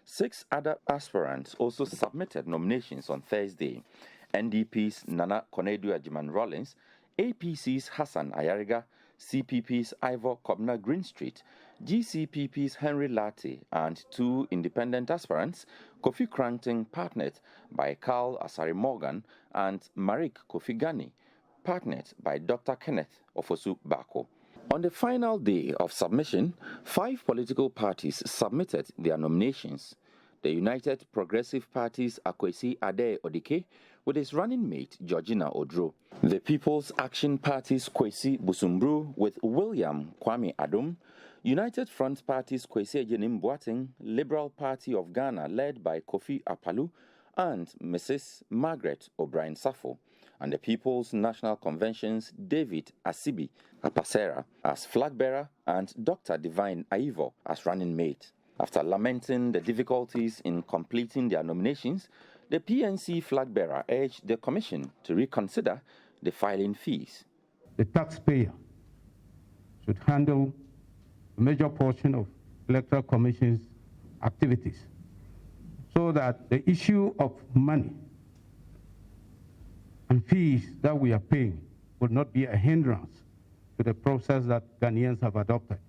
6 other aspirants also submitted nominations on Thursday. NDP's Nana Konadu Ajiman Rollins, APC's Hassan Ayariga, CPP's Ivor Kobna Greenstreet, GCPP's Henry Latte, and 2 independent aspirants, Kofi Cranting, partnered by Carl Asari Morgan, and Marik Kofi Gani, partnered by Dr. Kenneth Ofosu Bako. On the final day of submission, 5 political parties submitted their nominations. The United Progressive Party's Akwesi Ade Odike with his running mate Georgina Odro. The People's Action Party's Kwesi Busumbru with William Kwame Adom. United Front Party's Kwesi Ejenim Boateng, Liberal Party of Ghana led by Kofi Apalu and Mrs. Margaret O'Brien Safo, and the People's National Convention's David Asibi Apasera as flag bearer and Dr. Divine Aivo as running mate. After lamenting the difficulties in completing their nominations, the PNC flag bearer urged the Commission to reconsider the filing fees. The taxpayer should handle a major portion of Electoral Commission's activities so that the issue of money and fees that we are paying would not be a hindrance to the process that Ghanaians have adopted.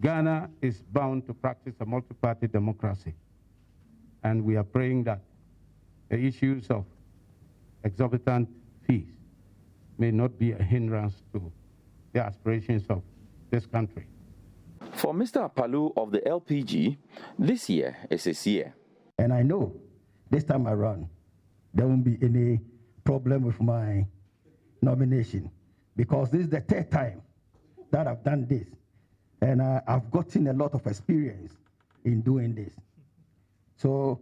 Ghana is bound to practice a multi-party democracy, and we are praying that the issues of exorbitant fees may not be a hindrance to the aspirations of this country. For Mr. Apalu of the LPG, this year is his year. And I know this time around, there won't be any problem with my nomination, because this is the 3rd time that I've done this. And I've gotten a lot of experience in doing this. So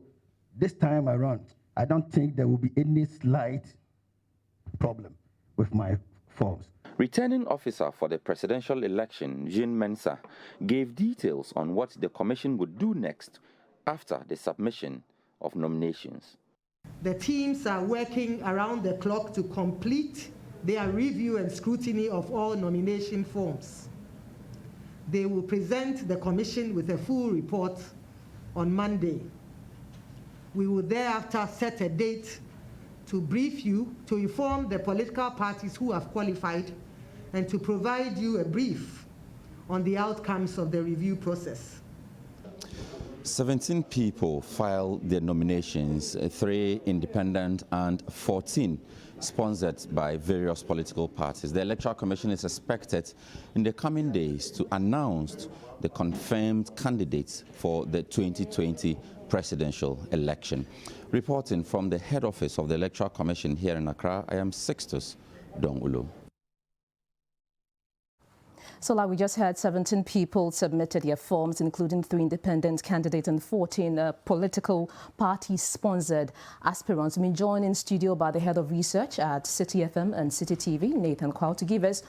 this time around, I don't think there will be any slight problem with my forms. Returning officer for the presidential election, Jean Mensah, gave details on what the commission would do next after the submission of nominations. The teams are working around the clock to complete their review and scrutiny of all nomination forms. They will present the commission with a full report on Monday. We will thereafter set a date to brief you, to inform the political parties who have qualified, and to provide you a brief on the outcomes of the review process. 17 people filed their nominations, 3 independent and 14 sponsored by various political parties. The Electoral Commission is expected in the coming days to announce the confirmed candidates for the 2020 presidential election. Reporting from the head office of the Electoral Commission here in Accra, I am Sixtus Dongulu. So like we just heard, 17 people submitted their forms, including 3 independent candidates and 14 political party-sponsored aspirants. I'm joined in studio by the head of research at Citi FM and Citi TV, Nathan Kwao, to give us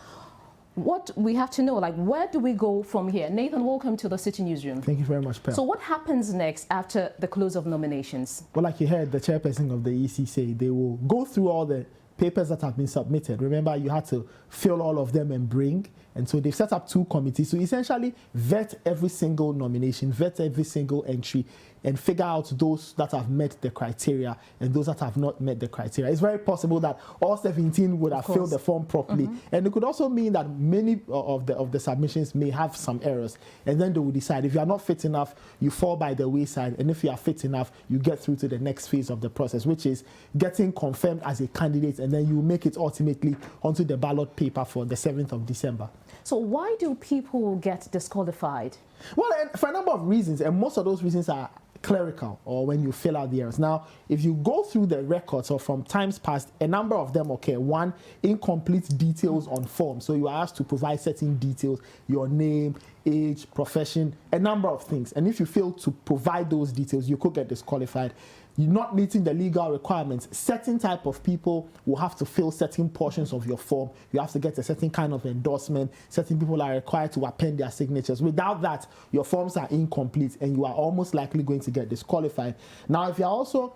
what we have to know, like where do we go from here? Nathan, welcome to the Citi Newsroom. Thank you very much, Pam. So what happens next after the close of nominations? Well, like you heard the chairperson of the EC say, they will go through all the papers that have been submitted. Remember, you had to fill all of them and bring. And so they've set up 2 committees to essentially vet every single nomination, vet every single entry, and figure out those that have met the criteria and those that have not met the criteria. It's very possible that all 17 would have filled the form properly, and it could also mean that many of the submissions may have some errors, and then they will decide if you are not fit enough, you fall by the wayside, and if you are fit enough, you get through to the next phase of the process, which is getting confirmed as a candidate, and then you make it ultimately onto the ballot paper for the 7th of December. So why do people get disqualified? Well, for a number of reasons, and most of those reasons are clerical, or when you fill out the errors. Now, if you go through the records or from times past, a number of them occur. One, incomplete details on forms. So you are asked to provide certain details, your name, age, profession, a number of things. And if you fail to provide those details, you could get disqualified. You're not meeting the legal requirements. Certain type of people will have to fill certain portions of your form. You have to get a certain kind of endorsement. Certain people are required to append their signatures. Without that, your forms are incomplete and you are almost likely going to get disqualified. Now, if you also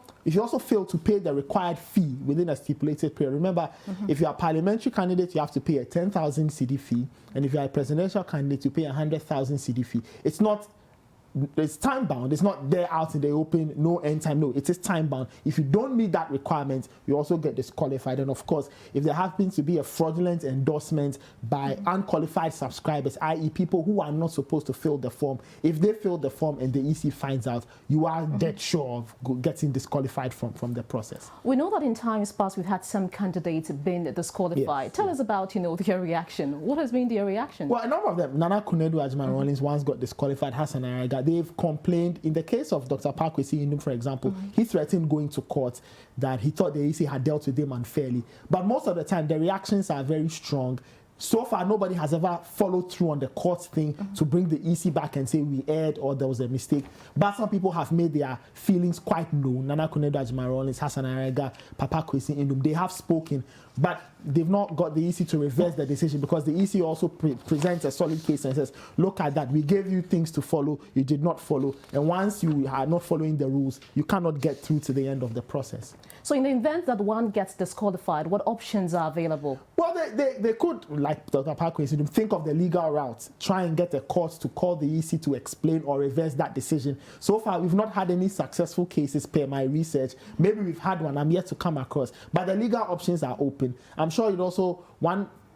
fail to pay the required fee within a stipulated period, remember, if you are a parliamentary candidate, you have to pay a 10,000 cedi fee, and if you are a presidential candidate, you pay 100,000 cedi fee. It's time bound. It's not there out in the open, no end time. No, it is time bound. If you don't meet that requirement, you also get disqualified. And of course, if there happens to be a fraudulent endorsement by unqualified subscribers, i.e. people who are not supposed to fill the form, if they fill the form and the EC finds out, you are dead sure of getting disqualified from the process. We know that in times past we've had some candidates being disqualified. Yes. Tell us about, their reaction. What has been their reaction? Well, a number of them. Nana Kunedu Ajman Rawlings once got disqualified. Hassan Araga. They've complained. In the case of Dr. Pakwesi Indum, for example, he threatened going to court that he thought the EC had dealt with him unfairly. But most of the time, the reactions are very strong. So far, nobody has ever followed through on the court thing to bring the EC back and say we erred or there was a mistake. But some people have made their feelings quite known. Nana Kunedu Ajman Rawlings, Hassan Araga, Papa Kwesi Indum, they have spoken, but they've not got the EC to reverse the decision, because the EC also presents a solid case and says, look at that, we gave you things to follow, you did not follow, and once you are not following the rules, you cannot get through to the end of the process. So in the event that one gets disqualified, what options are available? Well, they could, like Dr. Parkway said, think of the legal route, try and get a court to call the EC to explain or reverse that decision. So far, we've not had any successful cases per my research. Maybe we've had one, I'm yet to come across, but the legal options are open. I'm sure you'd also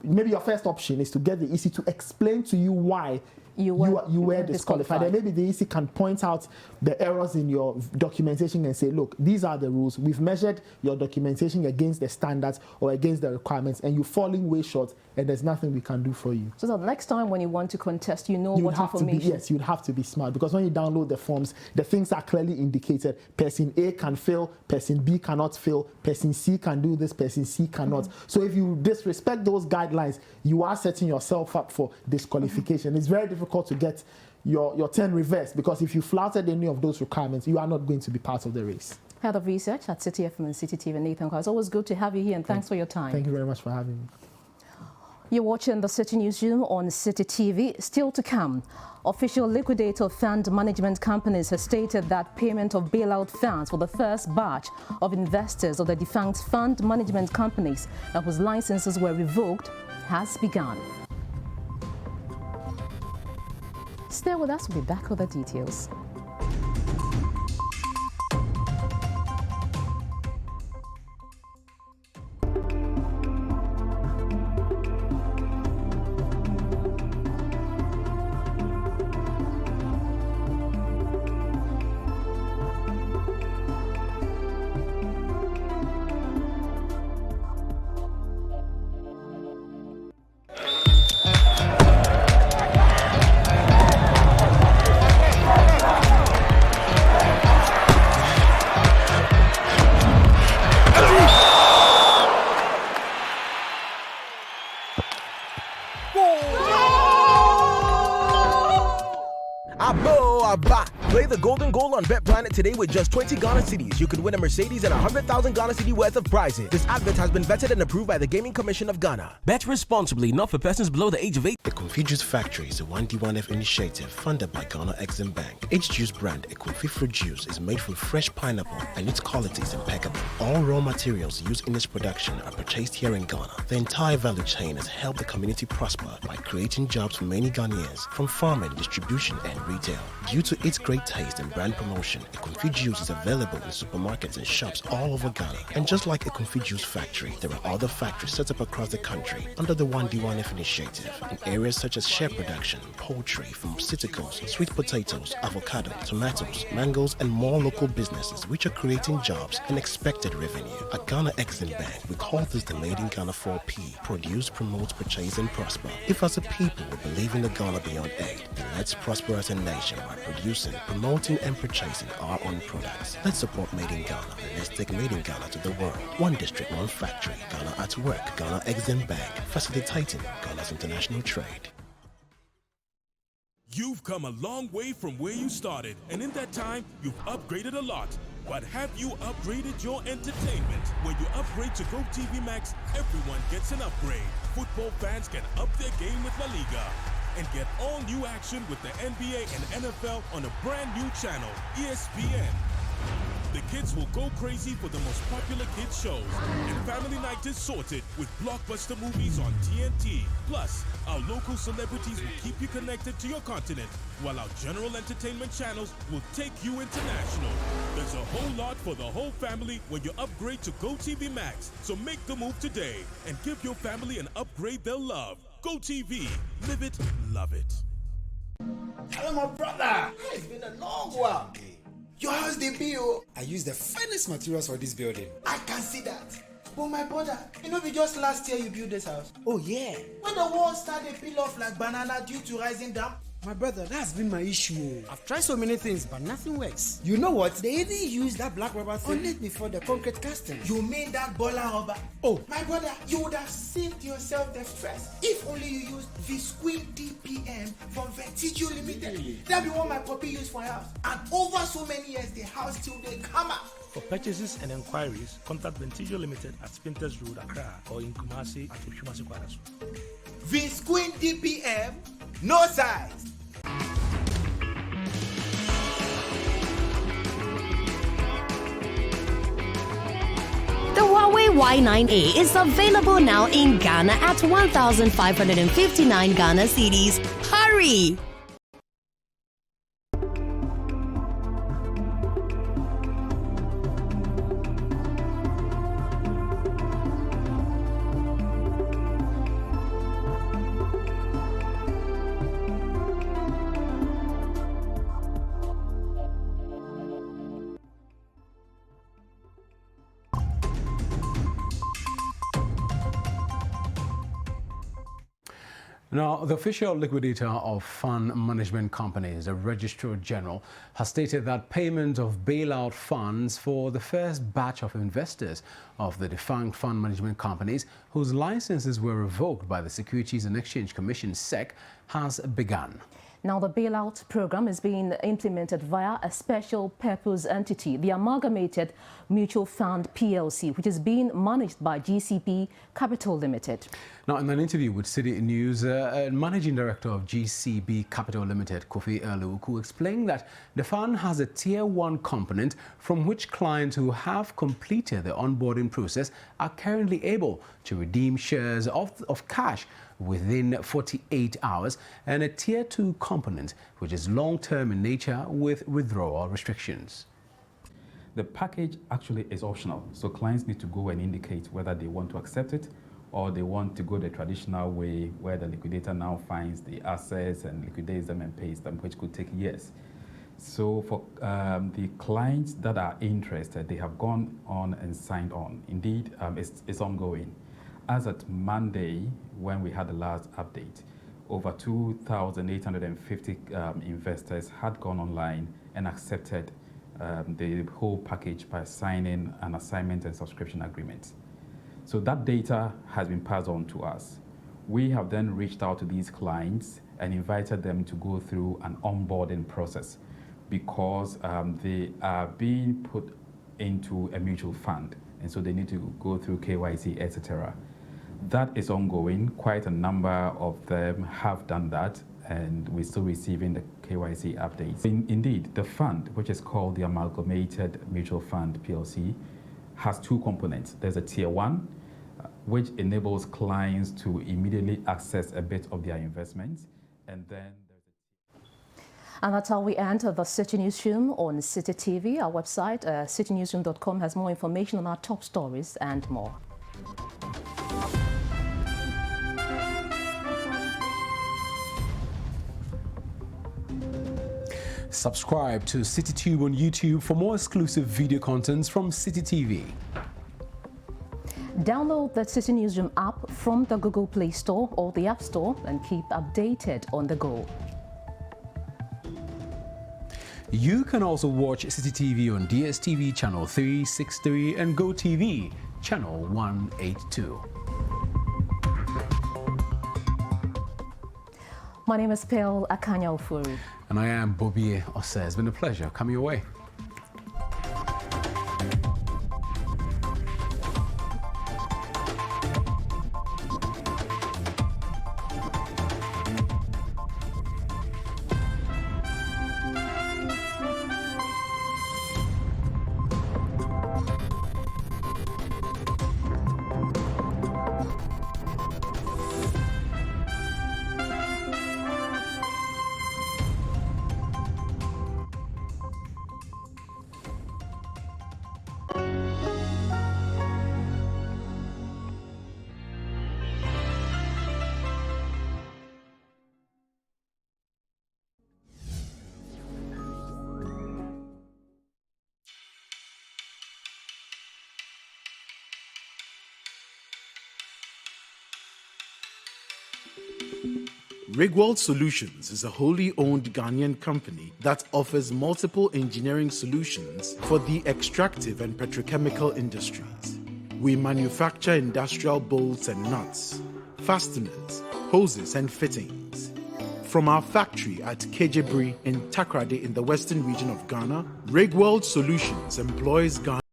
maybe your first option is to get the EC to explain to you why you were disqualified. And maybe the EC can point out the errors in your documentation and say, look, these are the rules. We've measured your documentation against the standards or against the requirements, and you're falling way short, and there's nothing we can do for you. So the next time when you want to contest, you know what information. Yes, you'd have to be smart, because when you download the forms, the things are clearly indicated. Person A can fail, person B cannot fail, person C can do this, person C cannot. So if you disrespect those guidelines, you are setting yourself up for disqualification. It's very difficult to get your turn reversed, because if you flouted any of those requirements, you are not going to be part of the race. Head of Research at Citi FM and Citi TV, Nathan Kwa. It's always good to have you here, and thanks for your time. Thank you very much for having me. You're watching the Citi Newsroom on Citi TV. Still to come, official liquidator fund management companies have stated that payment of bailout funds for the first batch of investors of the defunct fund management companies whose licenses were revoked has begun. Stay with us, we'll be back with the details. Play the golden goal on Bet Planet today with just 20 Ghana cedis. You could win a Mercedes and 100,000 Ghana cedi worth of prizes. This advert has been vetted and approved by the Gaming Commission of Ghana. Bet responsibly, not for persons below the age of 8. The Equinfi Juice Factory is a 1D1F initiative funded by Ghana Exim Bank. Each juice brand, Equinfi Fruit Juice, is made from fresh pineapple and its quality is impeccable. All raw materials used in its production are purchased here in Ghana. The entire value chain has helped the community prosper by creating jobs for many Ghanaians, from farming, distribution, and retail. Due to its great taste and brand promotion, Ekonfi Juice is available in supermarkets and shops all over Ghana. And just like Ekonfi Juice factory, there are other factories set up across the country under the 1D1F initiative in areas such as shea production, poultry, pharmaceuticals, sweet potatoes, avocado, tomatoes, mangoes, and more local businesses which are creating jobs and expected revenue. At Ghana Exim Bank, we call this the Made in Ghana 4P: produce, promote, purchase, and prosper. If as a people we believe in the Ghana beyond aid, then let's prosper as a nation by producing, promoting, and purchasing our own products. Let's support Made in Ghana and let's take Made in Ghana to the world. One district, one factory. Ghana at work. Ghana Exim Bank, facilitating Ghana's international trade. You've come a long way from where you started, and in that time, you've upgraded a lot. But have you upgraded your entertainment? When you upgrade to Go TV Max, everyone gets an upgrade. Football fans can up their game with La Liga and get all new action with the NBA and NFL on a brand new channel, ESPN. The kids will go crazy for the most popular kids shows, and family night is sorted with blockbuster movies on TNT. Plus, our local celebrities will keep you connected to your continent, while our general entertainment channels will take you international. There's a whole lot for the whole family when you upgrade to Go TV Max. So make the move today and give your family an upgrade they'll love. Go TV. Live it, love it. Hello, my brother. It's been a long while. Your house dey build. I use the finest materials for this building. I can see that. But my brother, you know, just last year you built this house. Oh yeah. When the walls started to peel off like banana due to rising dam. My brother, that's been my issue. I've tried so many things, but nothing works. You know what? They even use that black rubber thing on it before the concrete casting. You mean that bola rubber? Oh, my brother, you would have saved yourself the stress if only you used Visqueen DPM from Vertigio Limited. That'd be what my puppy used for house. And over so many years, the house till they come up. For purchases and enquiries, contact Ventigio Limited at Spinters Road, Accra, or in Kumasi at Oshumasi Kwarasu. Visqueen DPM, no size. The Huawei Y9A is available now in Ghana at 1,559 Ghana cedis. Hurry! Now, the official liquidator of fund management companies, the Registrar General, has stated that payment of bailout funds for the first batch of investors of the defunct fund management companies whose licenses were revoked by the Securities and Exchange Commission (SEC) has begun. Now, the bailout program is being implemented via a special purpose entity, the Amalgamated Mutual Fund PLC, which is being managed by GCP Capital Limited. Now, in an interview with Citi News, Managing Director of GCB Capital Limited, Kofi Eluku, explained that the fund has a Tier 1 component from which clients who have completed the onboarding process are currently able to redeem shares of cash within 48 hours, and a Tier 2 component, which is long-term in nature with withdrawal restrictions. The package actually is optional, so clients need to go and indicate whether they want to accept it or they want to go the traditional way where the liquidator now finds the assets and liquidates them and pays them, which could take years. So for the clients that are interested, they have gone on and signed on. Indeed, it's ongoing. As at Monday, when we had the last update, over 2,850 investors had gone online and accepted the whole package by signing an assignment and subscription agreement. So that data has been passed on to us. We have then reached out to these clients and invited them to go through an onboarding process because they are being put into a mutual fund, and so they need to go through KYC, etc. That is ongoing. Quite a number of them have done that, and we're still receiving the KYC updates. Indeed, the fund, which is called the Amalgamated Mutual Fund PLC, has two components. There's a Tier 1, which enables clients to immediately access a bit of their investments, and then And that's how we enter the Citi Newsroom on Citi TV. Our website, citinewsroom.com, has more information on our top stories and more. Subscribe to Citi Tube on YouTube for more exclusive video contents from Citi TV. Download the Citi Newsroom app from the Google Play Store or the App Store and keep updated on the go. You can also watch Citi TV on DSTV channel 363 and GoTV channel 182. My name is Akanya Ofori. And I am Bobbie Osei. It's been a pleasure coming your way. Rigworld Solutions is a wholly owned Ghanaian company that offers multiple engineering solutions for the extractive and petrochemical industries. We manufacture industrial bolts and nuts, fasteners, hoses and fittings. From our factory at Kejebri in Takrade in the western region of Ghana, Rigworld Solutions employs Ghana